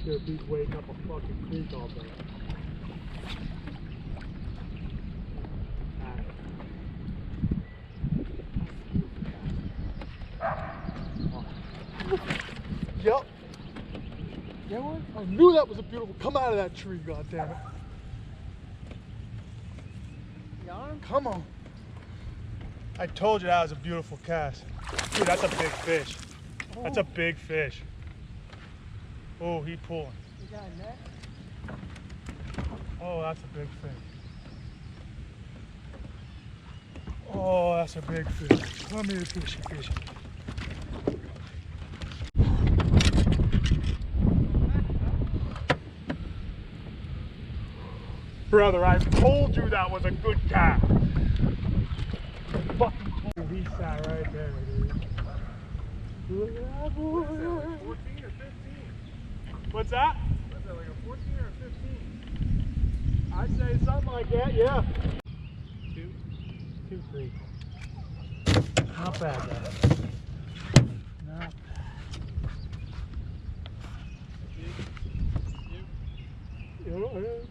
Sure, if he'd wake up a fucking creek all day. Yep. Yeah, one. I knew that was a beautiful. Come out of that tree, goddammit. Got him? Come on. I told you that was a beautiful cast. Dude, that's a big fish. Oh. That's a big fish. Oh, he pulling. You got a net? Oh, that's a big fish. Oh, that's a big fish. Come here, fishy, fishy. Brother, I told you that was a good cast. Fucking told you. He sat right there, dude. Look at that boy. 14 or 15? What's that? Was that like a 14 or a 15? I'd say something like that, yeah. 2, 3. Not bad, though. Not bad. You?